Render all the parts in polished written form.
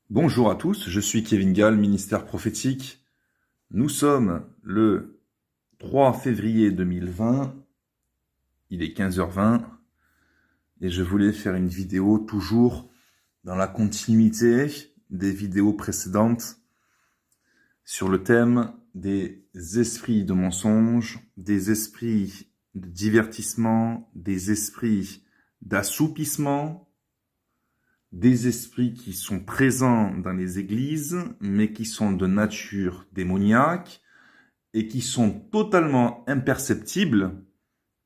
Bonjour à tous, je suis Kevin Gall, ministère prophétique. Nous sommes le 3 février 2020, il est 15h20, et je voulais faire une vidéo toujours dans la continuité des vidéos précédentes sur le thème des esprits de mensonge, des esprits de divertissement, des esprits d'assoupissement, des esprits qui sont présents dans les églises, mais qui sont de nature démoniaque et qui sont totalement imperceptibles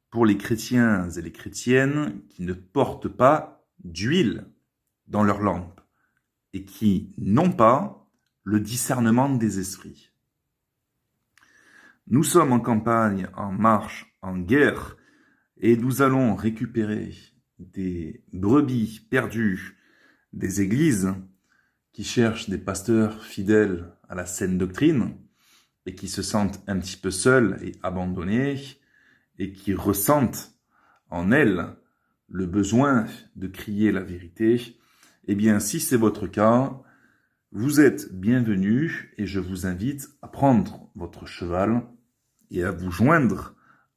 pour les chrétiens et les chrétiennes qui ne portent pas d'huile dans leur lampe et qui n'ont pas le discernement des esprits. Nous sommes en campagne, en marche, en guerre, et nous allons récupérer des brebis perdues des églises qui cherchent des pasteurs fidèles à la saine doctrine et qui se sentent un petit peu seuls et abandonnés et qui ressentent en elles le besoin de crier la vérité. Eh bien, si c'est votre cas, vous êtes bienvenus et je vous invite à prendre votre cheval et à vous joindre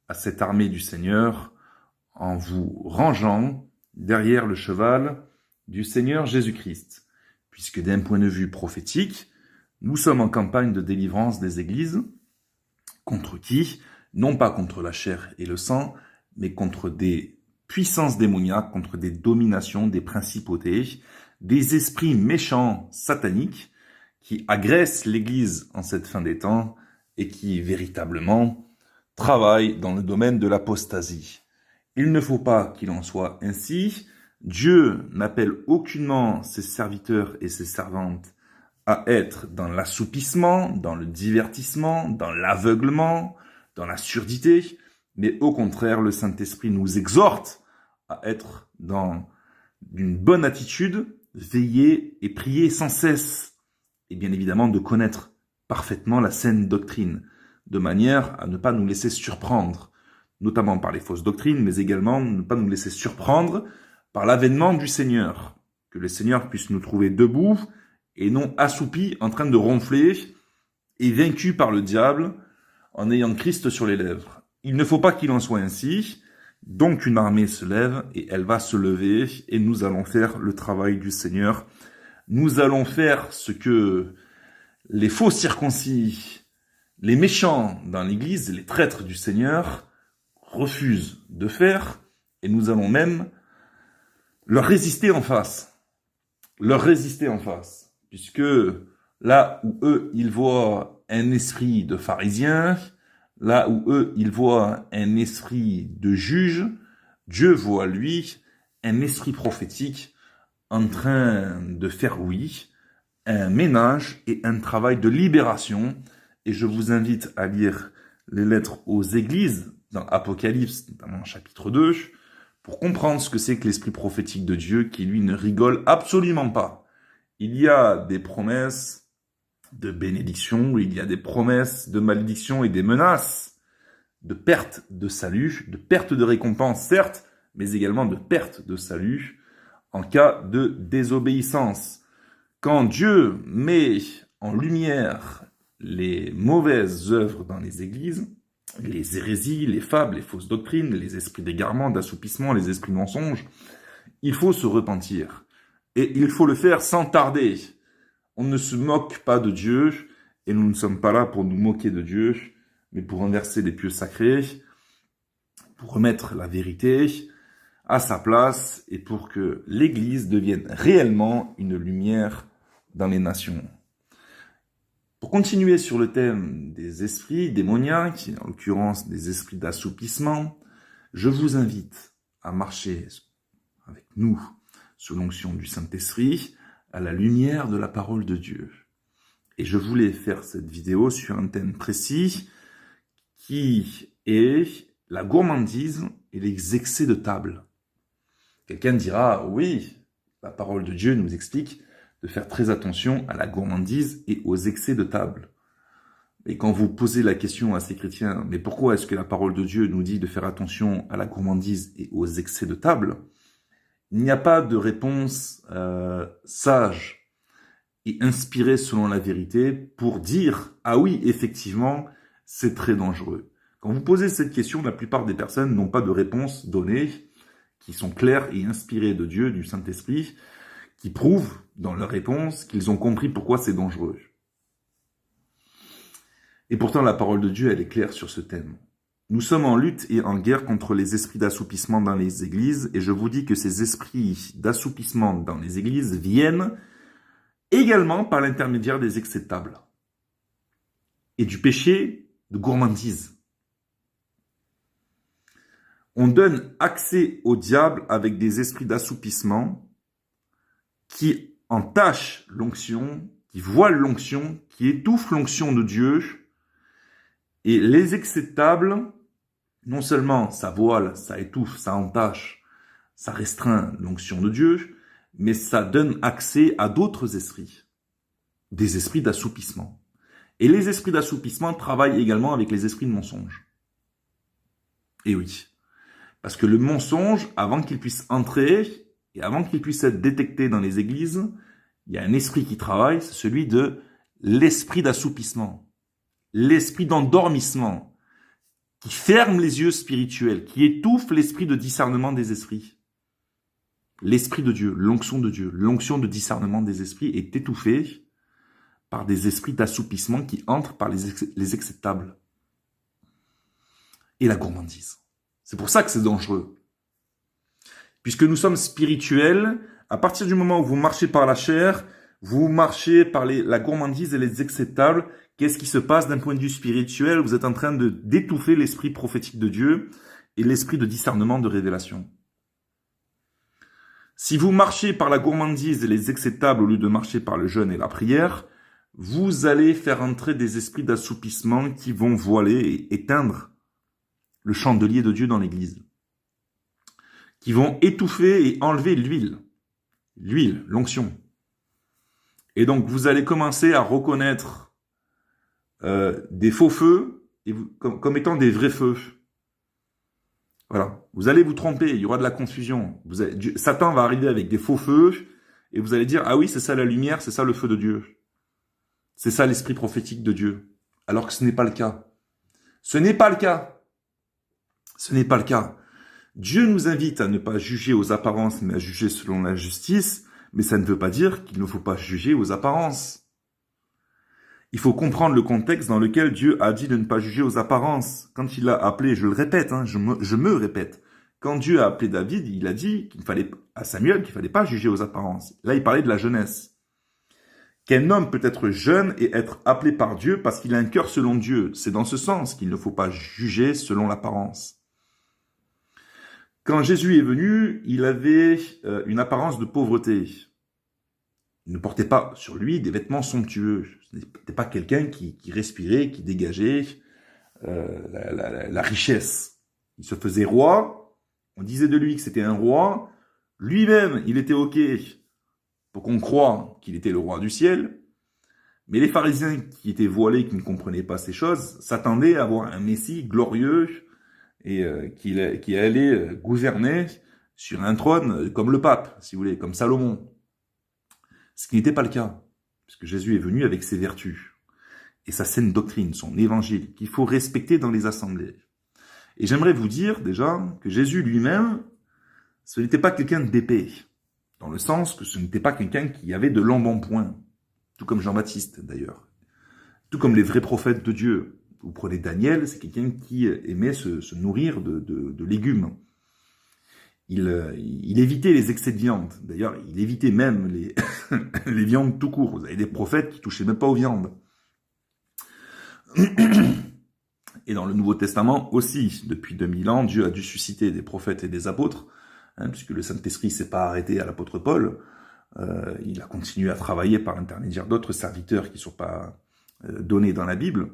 à cette armée du Seigneur en vous rangeant derrière le cheval du Seigneur Jésus-Christ, puisque d'un point de vue prophétique, nous sommes en campagne de délivrance des églises, contre qui? Non pas contre la chair et le sang, mais contre des puissances démoniaques, contre des dominations, des principautés, des esprits méchants sataniques qui agressent l'église en cette fin des temps et qui véritablement travaillent dans le domaine de l'apostasie. Il ne faut pas qu'il en soit ainsi. Dieu n'appelle aucunement ses serviteurs et ses servantes à être dans l'assoupissement, dans le divertissement, dans l'aveuglement, dans la surdité, mais au contraire, le Saint-Esprit nous exhorte à être dans une bonne attitude, veiller et prier sans cesse, et bien évidemment de connaître parfaitement la saine doctrine, de manière à ne pas nous laisser surprendre, notamment par les fausses doctrines, mais également ne pas nous laisser surprendre par l'avènement du Seigneur, que le Seigneur puisse nous trouver debout et non assoupis, en train de ronfler et vaincus par le diable en ayant Christ sur les lèvres. Il ne faut pas qu'il en soit ainsi, donc une armée se lève et elle va se lever et nous allons faire le travail du Seigneur. Nous allons faire ce que les faux circoncis, les méchants dans l'Église, les traîtres du Seigneur refusent de faire, et nous allons même leur résister en face, puisque là où eux, ils voient un esprit de pharisien, là où eux, ils voient un esprit de juge, Dieu voit, lui, un esprit prophétique en train de faire, oui, un ménage et un travail de libération. Et je vous invite à lire les lettres aux églises, dans Apocalypse, notamment chapitre 2, pour comprendre ce que c'est que l'esprit prophétique de Dieu, qui lui ne rigole absolument pas. Il y a des promesses de bénédiction, il y a des promesses de malédiction et des menaces de perte de salut, de perte de récompense, certes, mais également de perte de salut en cas de désobéissance. Quand Dieu met en lumière les mauvaises œuvres dans les églises, les hérésies, les fables, les fausses doctrines, les esprits d'égarement, d'assoupissement, les esprits de mensonge, il faut se repentir. Et il faut le faire sans tarder. On ne se moque pas de Dieu, et nous ne sommes pas là pour nous moquer de Dieu, mais pour renverser les pieux sacrés, pour remettre la vérité à sa place, et pour que l'Église devienne réellement une lumière dans les nations. Pour continuer sur le thème des esprits démoniaques, en l'occurrence des esprits d'assoupissement, je vous invite à marcher avec nous sous l'onction du Saint-Esprit à la lumière de la parole de Dieu. Et je voulais faire cette vidéo sur un thème précis qui est la gourmandise et les excès de table. Quelqu'un dira, oui, la parole de Dieu nous explique de faire très attention à la gourmandise et aux excès de table. Et quand vous posez la question à ces chrétiens, mais pourquoi est-ce que la parole de Dieu nous dit de faire attention à la gourmandise et aux excès de table? Il n'y a pas de réponse sage. et inspiré selon la vérité pour dire « Ah oui, effectivement, c'est très dangereux ». Quand vous posez cette question, la plupart des personnes n'ont pas de réponse donnée, qui sont claires et inspirées de Dieu, du Saint-Esprit, qui prouvent dans leur réponse qu'ils ont compris pourquoi c'est dangereux. Et pourtant, la parole de Dieu, elle est claire sur ce thème. Nous sommes en lutte et en guerre contre les esprits d'assoupissement dans les églises, et je vous dis que ces esprits d'assoupissement dans les églises viennent également par l'intermédiaire des acceptables et du péché de gourmandise. On donne accès au diable avec des esprits d'assoupissement qui entachent l'onction, qui voilent l'onction, qui étouffent l'onction de Dieu. Et les acceptables, non seulement ça voile, ça étouffe, ça entache, ça restreint l'onction de Dieu, mais ça donne accès à d'autres esprits, des esprits d'assoupissement. Et les esprits d'assoupissement travaillent également avec les esprits de mensonge. Et oui, parce que le mensonge, avant qu'il puisse entrer, et avant qu'il puisse être détecté dans les églises, il y a un esprit qui travaille, c'est celui de l'esprit d'assoupissement, l'esprit d'endormissement, qui ferme les yeux spirituels, qui étouffe l'esprit de discernement des esprits. L'esprit de Dieu, l'onction de Dieu, l'onction de discernement des esprits est étouffée par des esprits d'assoupissement qui entrent par les acceptables. Et la gourmandise. C'est pour ça que c'est dangereux. Puisque nous sommes spirituels, à partir du moment où vous marchez par la chair, vous marchez par la gourmandise et les acceptables. Qu'est-ce qui se passe d'un point de vue spirituel? Vous êtes en train d'étouffer l'esprit prophétique de Dieu et l'esprit de discernement de révélation. Si vous marchez par la gourmandise et les acceptables au lieu de marcher par le jeûne et la prière, vous allez faire entrer des esprits d'assoupissement qui vont voiler et éteindre le chandelier de Dieu dans l'église, qui vont étouffer et enlever l'huile, l'onction. Et donc vous allez commencer à reconnaître des faux feux comme étant des vrais feux. Voilà. Vous allez vous tromper, il y aura de la confusion. Satan va arriver avec des faux feux et vous allez dire « Ah oui, c'est ça la lumière, c'est ça le feu de Dieu. C'est ça l'esprit prophétique de Dieu. » Alors que ce n'est pas le cas. Ce n'est pas le cas. Ce n'est pas le cas. Dieu nous invite à ne pas juger aux apparences, mais à juger selon la justice, mais ça ne veut pas dire qu'il ne faut pas juger aux apparences. Il faut comprendre le contexte dans lequel Dieu a dit de ne pas juger aux apparences. Quand il a appelé, je le répète, je me répète, quand Dieu a appelé David, il a dit à Samuel qu'il ne fallait pas juger aux apparences. Là, il parlait de la jeunesse. Qu'un homme peut être jeune et être appelé par Dieu parce qu'il a un cœur selon Dieu. C'est dans ce sens qu'il ne faut pas juger selon l'apparence. Quand Jésus est venu, il avait une apparence de pauvreté. Il ne portait pas sur lui des vêtements somptueux. Ce n'était pas quelqu'un qui respirait, qui dégageait la richesse. Il se faisait roi. On disait de lui que c'était un roi. Lui-même, il était OK pour qu'on croie qu'il était le roi du ciel. Mais les pharisiens qui étaient voilés, qui ne comprenaient pas ces choses, s'attendaient à voir un Messie glorieux et qui allait gouverner sur un trône comme le pape, si vous voulez, comme Salomon. Ce qui n'était pas le cas, puisque Jésus est venu avec ses vertus et sa saine doctrine, son évangile, qu'il faut respecter dans les assemblées. Et j'aimerais vous dire déjà que Jésus lui-même, ce n'était pas quelqu'un d'épais, dans le sens que ce n'était pas quelqu'un qui avait de l'embonpoint, tout comme Jean-Baptiste d'ailleurs, tout comme les vrais prophètes de Dieu. Vous prenez Daniel, c'est quelqu'un qui aimait se nourrir de légumes. Il évitait les excès de viande. D'ailleurs, il évitait même les viandes tout court. Vous avez des prophètes qui touchaient même pas aux viandes. Et dans le Nouveau Testament aussi, depuis 2000 ans, Dieu a dû susciter des prophètes et des apôtres, puisque le Saint-Esprit s'est pas arrêté à l'apôtre Paul. Il a continué à travailler par l'intermédiaire d'autres serviteurs qui ne sont pas donnés dans la Bible.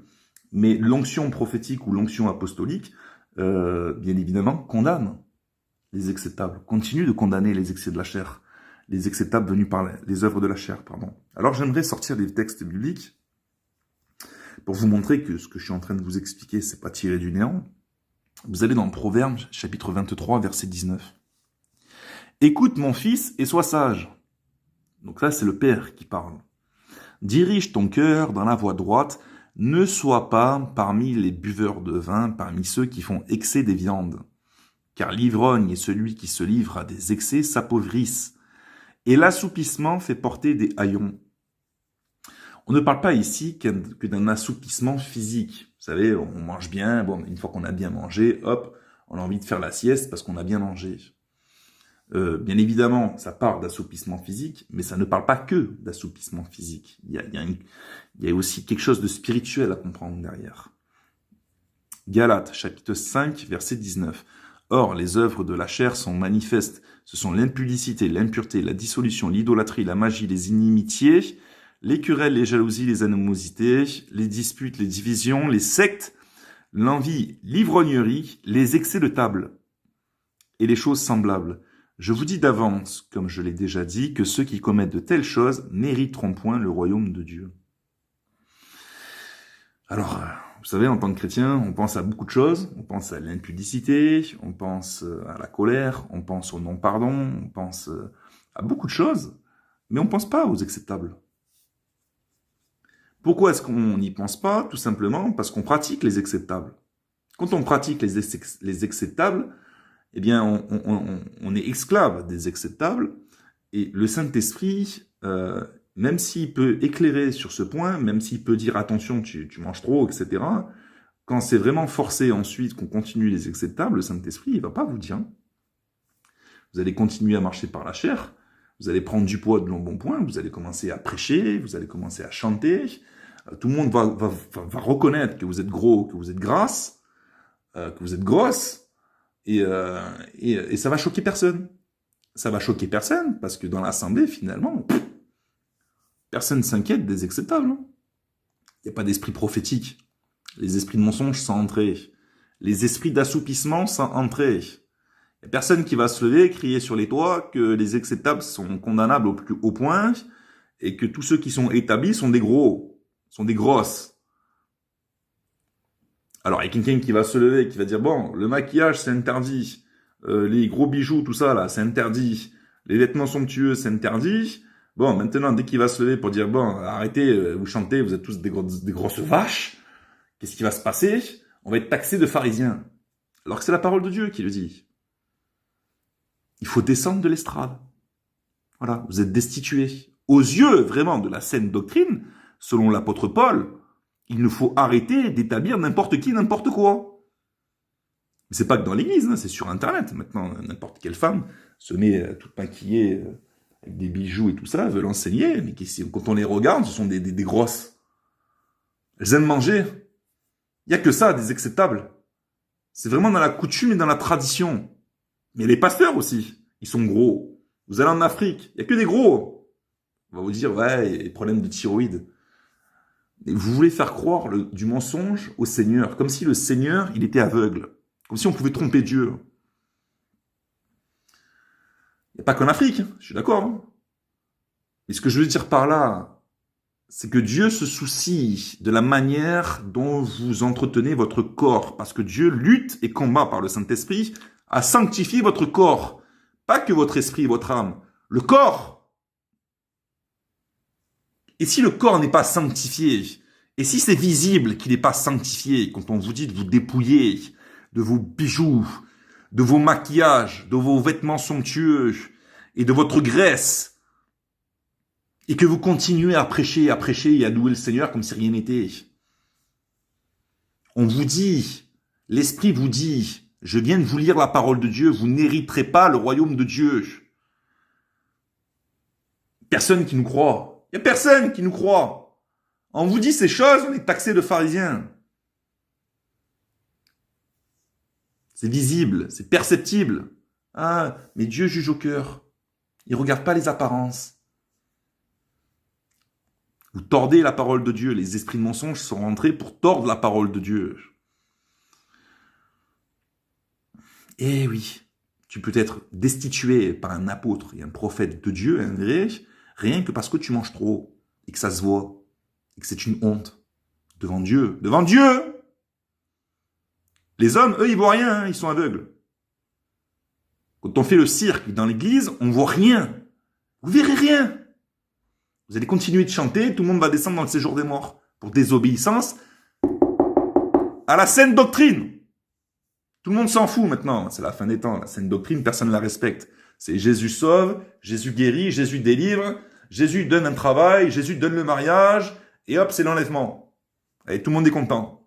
Mais l'onction prophétique ou l'onction apostolique, bien évidemment, condamne les acceptables, continue de condamner les excès de la chair, les acceptables venus par les œuvres de la chair, pardon. Alors j'aimerais sortir des textes bibliques pour vous montrer que ce que je suis en train de vous expliquer, c'est pas tiré du néant. Vous allez dans Proverbes, chapitre 23, verset 19. « Écoute mon fils et sois sage. » Donc là, c'est le père qui parle. Dirige ton cœur dans la voie droite. Ne sois pas parmi les buveurs de vin, parmi ceux qui font excès des viandes. Car l'ivrogne et celui qui se livre à des excès s'appauvrissent. Et l'assoupissement fait porter des haillons. On ne parle pas ici que d'un assoupissement physique. Vous savez, on mange bien, bon, une fois qu'on a bien mangé, hop, on a envie de faire la sieste parce qu'on a bien mangé. Bien évidemment, ça parle d'assoupissement physique, mais ça ne parle pas que d'assoupissement physique. Il y a aussi quelque chose de spirituel à comprendre derrière. Galates, chapitre 5, verset 19. Or, les œuvres de la chair sont manifestes. Ce sont l'impudicité, l'impureté, la dissolution, l'idolâtrie, la magie, les inimitiés, les querelles, les jalousies, les animosités, les disputes, les divisions, les sectes, l'envie, l'ivrognerie, les excès de table et les choses semblables. Je vous dis d'avance, comme je l'ai déjà dit, que ceux qui commettent de telles choses n'hériteront point le royaume de Dieu. Alors, vous savez, en tant que chrétien, on pense à beaucoup de choses. On pense à l'impudicité, on pense à la colère, on pense au non-pardon, on pense à beaucoup de choses, mais on ne pense pas aux excès de table. Pourquoi est-ce qu'on n'y pense pas? Tout simplement parce qu'on pratique les excès de table. Quand on pratique les excès de table, eh bien, on est esclave des excès de table, et le Saint-Esprit, même s'il peut éclairer sur ce point, même s'il peut dire attention, tu manges trop, etc., quand c'est vraiment forcé ensuite qu'on continue les excès de table, le Saint-Esprit, il va pas vous dire. Vous allez continuer à marcher par la chair, vous allez prendre du poids de l'embonpoint, vous allez commencer à prêcher, vous allez commencer à chanter, tout le monde va reconnaître que vous êtes gros, que vous êtes grasse, que vous êtes grosse, et ça va choquer personne. Ça va choquer personne, parce que dans l'assemblée, finalement, personne ne s'inquiète des excès de table. Il n'y a pas d'esprit prophétique. Les esprits de mensonge sont entrés. Les esprits d'assoupissement sont entrés. Il n'y a personne qui va se lever et crier sur les toits que les excès de table sont condamnables au plus haut point, et que tous ceux qui sont établis sont des gros, sont des grosses. Alors, il y a quelqu'un qui va se lever, qui va dire, bon, le maquillage, c'est interdit. Les gros bijoux, tout ça, là, c'est interdit. Les vêtements somptueux, c'est interdit. Bon, maintenant, dès qu'il va se lever pour dire, bon, arrêtez, vous chantez, vous êtes tous des grosses vaches, qu'est-ce qui va se passer? On va être taxé de pharisiens. Alors que c'est la parole de Dieu qui le dit. Il faut descendre de l'estrade. Voilà, vous êtes destitués. Aux yeux, vraiment, de la saine doctrine, selon l'apôtre Paul, il nous faut arrêter d'établir n'importe qui, n'importe quoi. Mais c'est pas que dans l'église, hein, c'est sur Internet. Maintenant, n'importe quelle femme se met toute maquillée avec des bijoux et tout ça, veut l'enseigner, mais quand on les regarde, ce sont des grosses. Elles aiment manger. Il n'y a que ça, des excès de table. C'est vraiment dans la coutume et dans la tradition. Mais les pasteurs aussi, ils sont gros. Vous allez en Afrique, il n'y a que des gros. On va vous dire, ouais, il y a des problèmes de thyroïde. Et vous voulez faire croire du mensonge au Seigneur, comme si le Seigneur, il était aveugle. Comme si on pouvait tromper Dieu. Il n'y a pas qu'en Afrique, hein, je suis d'accord. Hein. Mais ce que je veux dire par là, c'est que Dieu se soucie de la manière dont vous entretenez votre corps. Parce que Dieu lutte et combat par le Saint-Esprit à sanctifier votre corps. Pas que votre esprit et votre âme. Le corps. Et si le corps n'est pas sanctifié, et si c'est visible qu'il n'est pas sanctifié, quand on vous dit de vous dépouiller de vos bijoux, de vos maquillages, de vos vêtements somptueux et de votre graisse, et que vous continuez à prêcher et à louer le Seigneur comme si rien n'était, on vous dit, l'Esprit vous dit, je viens de vous lire la parole de Dieu, vous n'hériterez pas le royaume de Dieu. Personne qui nous croit. Il n'y a personne qui nous croit. On vous dit ces choses, on est taxé de pharisiens. C'est visible, c'est perceptible. Ah, mais Dieu juge au cœur. Il ne regarde pas les apparences. Vous tordez la parole de Dieu. Les esprits de mensonge sont rentrés pour tordre la parole de Dieu. Eh oui, tu peux être destitué par un apôtre et un prophète de Dieu, un vrai, rien que parce que tu manges trop, et que ça se voit, et que c'est une honte. Devant Dieu. Devant Dieu! Les hommes, eux, ils voient rien, hein, ils sont aveugles. Quand on fait le cirque dans l'église, on voit rien. Vous verrez rien. Vous allez continuer de chanter, tout le monde va descendre dans le séjour des morts pour désobéissance à la saine doctrine. Tout le monde s'en fout maintenant, c'est la fin des temps. La saine doctrine, personne ne la respecte. C'est Jésus sauve, Jésus guérit, Jésus délivre, Jésus donne un travail, Jésus donne le mariage, et hop, c'est l'enlèvement. Et tout le monde est content.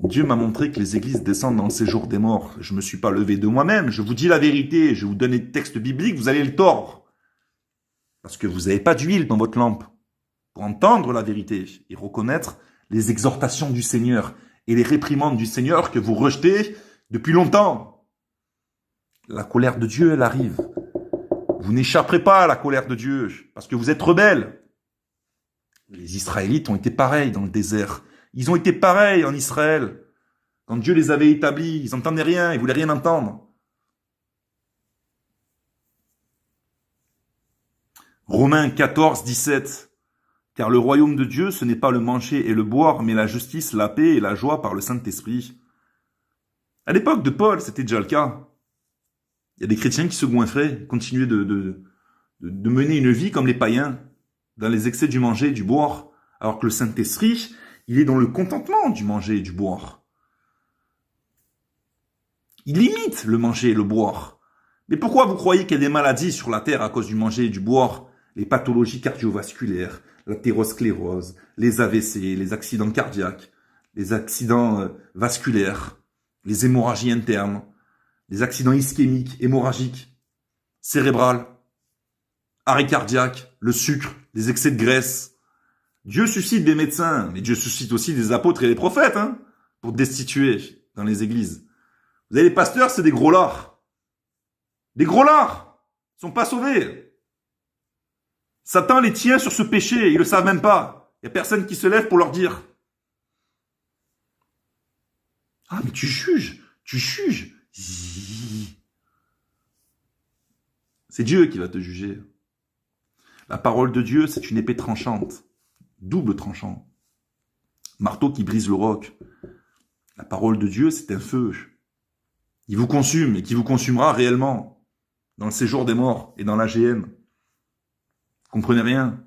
Dieu m'a montré que les églises descendent dans le séjour des morts. Je ne me suis pas levé de moi-même, je vous dis la vérité, je vous donne les textes bibliques, vous allez le tordre. Parce que vous n'avez pas d'huile dans votre lampe pour entendre la vérité et reconnaître les exhortations du Seigneur et les réprimandes du Seigneur que vous rejetez depuis longtemps. La colère de Dieu, elle arrive. Vous n'échapperez pas à la colère de Dieu parce que vous êtes rebelles. Les Israélites ont été pareils dans le désert. Ils ont été pareils en Israël. Quand Dieu les avait établis, ils n'entendaient rien, ils voulaient rien entendre. Romains 14, 17. Car le royaume de Dieu, ce n'est pas le manger et le boire, mais la justice, la paix et la joie par le Saint-Esprit. À l'époque de Paul, c'était déjà le cas. Il y a des chrétiens qui se goinfraient, continuaient de mener une vie comme les païens, dans les excès du manger et du boire, alors que le Saint-Esprit, il est dans le contentement du manger et du boire. Il limite le manger et le boire. Mais pourquoi vous croyez qu'il y a des maladies sur la terre à cause du manger et du boire? Les pathologies cardiovasculaires, l'athérosclérose, les AVC, les accidents cardiaques, les accidents vasculaires, les hémorragies internes, les accidents ischémiques, hémorragiques, cérébrales, arrêt cardiaque, le sucre, les excès de graisse. Dieu suscite des médecins, mais Dieu suscite aussi des apôtres et des prophètes, pour destituer dans les églises. Vous avez les pasteurs, c'est des gros lards. Des gros lards. Ils sont pas sauvés. Satan les tient sur ce péché, ils le savent même pas. Il y a personne qui se lève pour leur dire. Ah, mais tu juges. C'est Dieu qui va te juger. La parole de Dieu, c'est une épée tranchante, double tranchant. Marteau qui brise le roc. La parole de Dieu, c'est un feu. Il vous consume et qui vous consumera réellement dans le séjour des morts et dans l'AGN. Comprenez rien.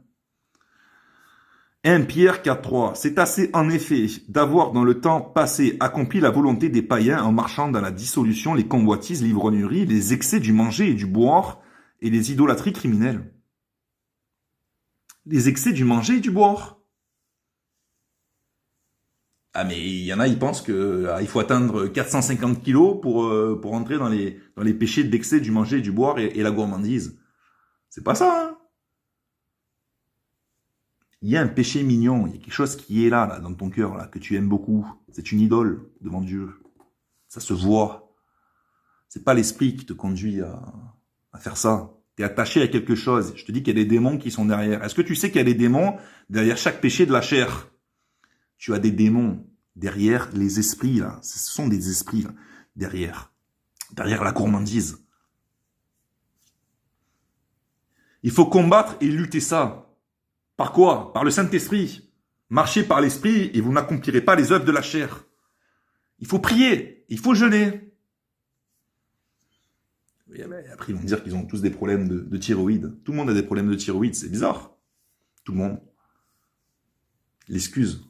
1 Pierre 4.3. C'est assez en effet d'avoir dans le temps passé accompli la volonté des païens en marchant dans la dissolution, les convoitises, l'ivrognerie, les excès du manger et du boire et les idolâtries criminelles. Les excès du manger et du boire. Ah mais il y en a, ils pensent qu'il faut atteindre 450 kilos pour entrer dans les péchés d'excès du manger et du boire et la gourmandise. C'est pas ça, hein. Il y a un péché mignon, il y a quelque chose qui est là dans ton cœur, là, que tu aimes beaucoup. C'est une idole devant Dieu. Ça se voit. C'est pas l'esprit qui te conduit à faire ça. Tu es attaché à quelque chose. Je te dis qu'il y a des démons qui sont derrière. Est-ce que tu sais qu'il y a des démons derrière chaque péché de la chair? Tu as des démons derrière les esprits, là. Ce sont des esprits, là, derrière la gourmandise. Il faut combattre et lutter ça. Par quoi? Par le Saint-Esprit. Marchez par l'Esprit et vous n'accomplirez pas les œuvres de la chair. Il faut prier, il faut jeûner. Après, ils vont dire qu'ils ont tous des problèmes de thyroïde. Tout le monde a des problèmes de thyroïde, c'est bizarre. Tout le monde. L'excuse.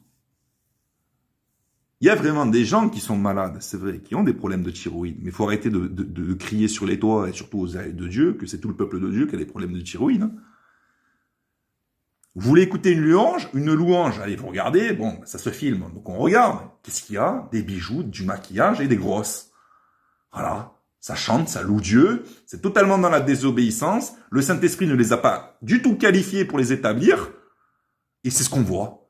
Il y a vraiment des gens qui sont malades, c'est vrai, qui ont des problèmes de thyroïde. Mais il faut arrêter de crier sur les toits, et surtout aux oreilles de Dieu, que c'est tout le peuple de Dieu qui a des problèmes de thyroïde. Vous voulez écouter une louange, allez, vous regardez, bon, ça se filme, donc on regarde. Qu'est-ce qu'il y a? Des bijoux, du maquillage et des grosses. Voilà. Ça chante, ça loue Dieu. C'est totalement dans la désobéissance. Le Saint-Esprit ne les a pas du tout qualifiés pour les établir. Et c'est ce qu'on voit.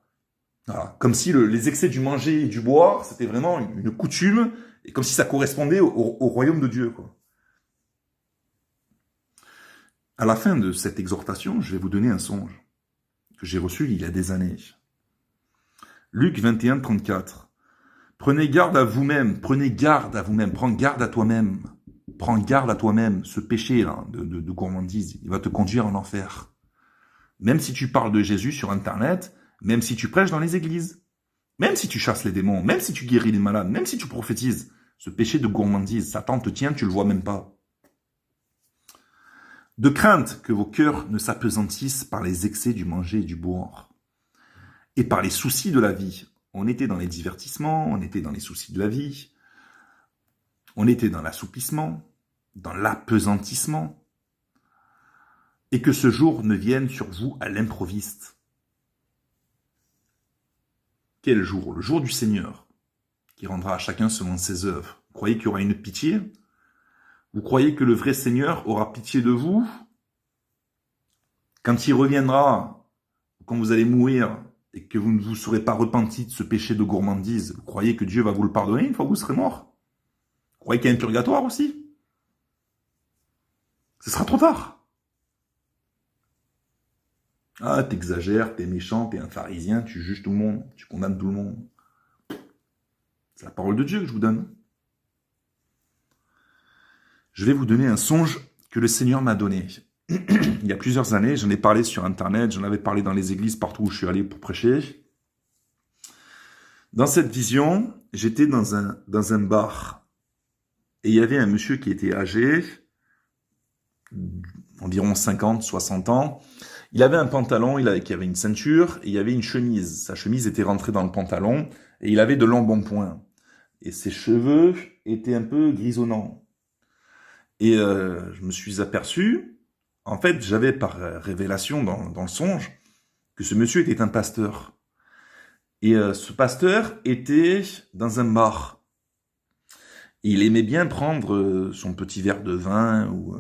Voilà. Comme si les excès du manger et du boire, c'était vraiment une coutume, et comme si ça correspondait au royaume de Dieu, quoi. À la fin de cette exhortation, je vais vous donner un songe que j'ai reçu il y a des années. Luc 21, 34. Prenez garde à vous-même, prends garde à toi-même. Prends garde à toi-même. Ce péché-là de gourmandise, il va te conduire en enfer. Même si tu parles de Jésus sur Internet, même si tu prêches dans les églises, même si tu chasses les démons, même si tu guéris les malades, même si tu prophétises, ce péché de gourmandise, Satan te tient, tu le vois même pas. de crainte que vos cœurs ne s'apesantissent par les excès du manger et du boire, et par les soucis de la vie. On était dans les divertissements, on était dans les soucis de la vie, on était dans l'assouplissement, dans l'apesantissement, et que ce jour ne vienne sur vous à l'improviste. Quel jour? Le jour du Seigneur, qui rendra à chacun selon ses œuvres. Vous croyez qu'il y aura une pitié? Vous croyez que le vrai Seigneur aura pitié de vous? Quand il reviendra, quand vous allez mourir, et que vous ne vous serez pas repenti de ce péché de gourmandise, vous croyez que Dieu va vous le pardonner une fois que vous serez mort? Vous croyez qu'il y a un purgatoire aussi? Ce sera trop tard. Ah, t'exagères, t'es méchant, t'es un pharisien, tu juges tout le monde, tu condamnes tout le monde. C'est la parole de Dieu que je vous donne. Je vais vous donner un songe que le Seigneur m'a donné. Il y a plusieurs années, j'en ai parlé sur Internet, j'en avais parlé dans les églises partout où je suis allé pour prêcher. Dans cette vision, j'étais dans un bar. Et il y avait un monsieur qui était âgé, environ 50, 60 ans. Il avait un pantalon, qui avait une ceinture, et il y avait une chemise. Sa chemise était rentrée dans le pantalon, et il avait de l'embonpoint. Et ses cheveux étaient un peu grisonnants. Et je me suis aperçu, en fait, j'avais par révélation dans le songe, que ce monsieur était un pasteur. Et ce pasteur était dans un bar. Et il aimait bien prendre son petit verre de vin, ou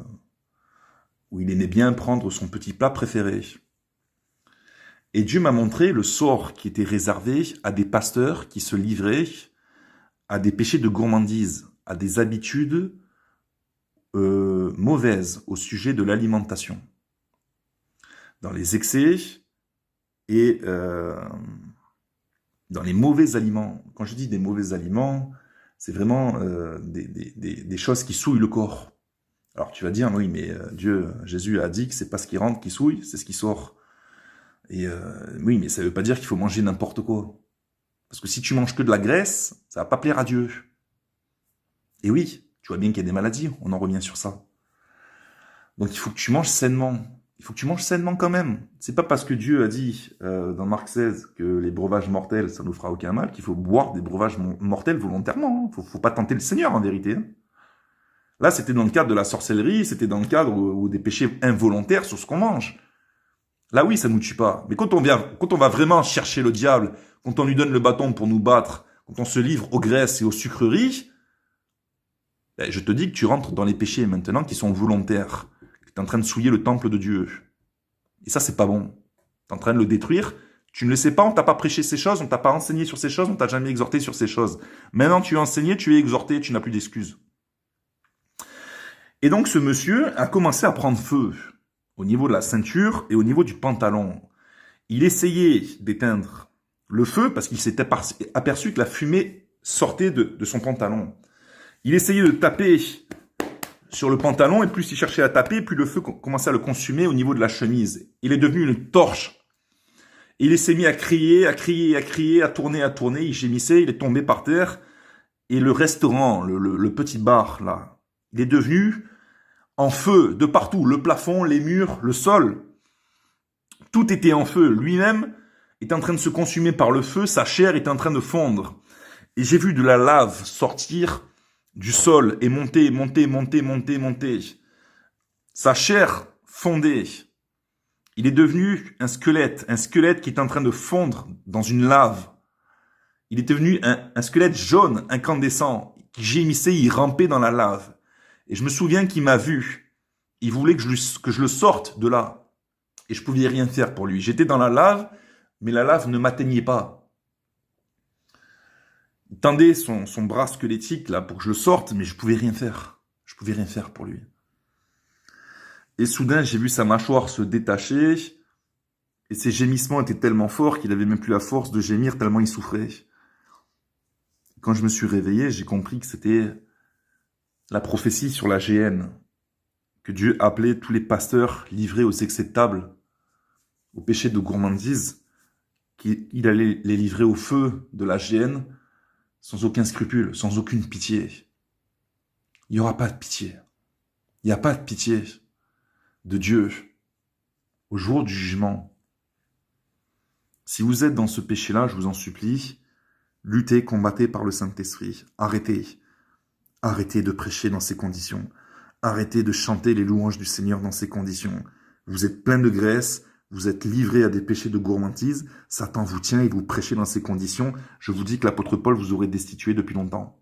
il aimait bien prendre son petit plat préféré. Et Dieu m'a montré le sort qui était réservé à des pasteurs qui se livraient à des péchés de gourmandise, à des habitudes mauvaises au sujet de l'alimentation. Dans les excès et dans les mauvais aliments. Quand je dis des mauvais aliments, c'est vraiment des choses qui souillent le corps. Alors tu vas dire, oui, mais Jésus a dit que c'est pas ce qui rentre qui souille, c'est ce qui sort. Et oui, mais ça veut pas dire qu'il faut manger n'importe quoi. Parce que si tu manges que de la graisse, ça va pas plaire à Dieu. Et oui, tu vois bien qu'il y a des maladies, on en revient sur ça. Donc il faut que tu manges sainement. Il faut que tu manges sainement quand même. C'est pas parce que Dieu a dit dans Marc 16 que les breuvages mortels, ça nous fera aucun mal, qu'il faut boire des breuvages mortels volontairement. Faut pas tenter le Seigneur en vérité. Là, c'était dans le cadre de la sorcellerie, c'était dans le cadre où des péchés involontaires sur ce qu'on mange. Là, oui, ça nous tue pas. Mais quand on va vraiment chercher le diable, quand on lui donne le bâton pour nous battre, quand on se livre aux graisses et aux sucreries, ben, je te dis que tu rentres dans les péchés maintenant qui sont volontaires. Tu es en train de souiller le temple de Dieu. Et ça, c'est pas bon. Tu es en train de le détruire. Tu ne le sais pas, on t'a pas prêché ces choses, on t'a pas enseigné sur ces choses, on t'a jamais exhorté sur ces choses. Maintenant, tu es enseigné, tu es exhorté, tu n'as plus d'excuses. Et donc, ce monsieur a commencé à prendre feu au niveau de la ceinture et au niveau du pantalon. Il essayait d'éteindre le feu parce qu'il s'était aperçu que la fumée sortait de son pantalon. Il essayait de taper sur le pantalon et plus il cherchait à taper, plus le feu commençait à le consumer au niveau de la chemise. Il est devenu une torche. Et il s'est mis à crier, à tourner, il gémissait, il est tombé par terre. Et le restaurant, le petit bar, là, il est devenu en feu de partout. Le plafond, les murs, le sol. Tout était en feu. Lui-même était en train de se consumer par le feu. Sa chair était en train de fondre. Et j'ai vu de la lave sortir du sol et monter. Sa chair fondait. Il est devenu un squelette qui est en train de fondre dans une lave. Il est devenu un squelette jaune, incandescent, qui gémissait, il rampait dans la lave. Et je me souviens qu'il m'a vu. Il voulait que je le sorte de là. Et je pouvais rien faire pour lui. J'étais dans la lave, mais la lave ne m'atteignait pas. Il tendait son bras squelettique là pour que je le sorte, mais je pouvais rien faire. Je pouvais rien faire pour lui. Et soudain, j'ai vu sa mâchoire se détacher, et ses gémissements étaient tellement forts qu'il avait même plus la force de gémir tellement il souffrait. Quand je me suis réveillé, j'ai compris que c'était la prophétie sur la GN, que Dieu appelait tous les pasteurs livrés aux excès de table, au péché de gourmandise, qu'il allait les livrer au feu de la GN, sans aucun scrupule, sans aucune pitié. Il n'y aura pas de pitié. Il n'y a pas de pitié. de Dieu au jour du jugement. Si vous êtes dans ce péché-là, je vous en supplie, luttez, combattez par le Saint-Esprit. Arrêtez. Arrêtez de prêcher dans ces conditions. Arrêtez de chanter les louanges du Seigneur dans ces conditions. Vous êtes plein de graisse, vous êtes livré à des péchés de gourmandise, Satan vous tient et vous prêchez dans ces conditions. Je vous dis que l'apôtre Paul vous aurait destitué depuis longtemps.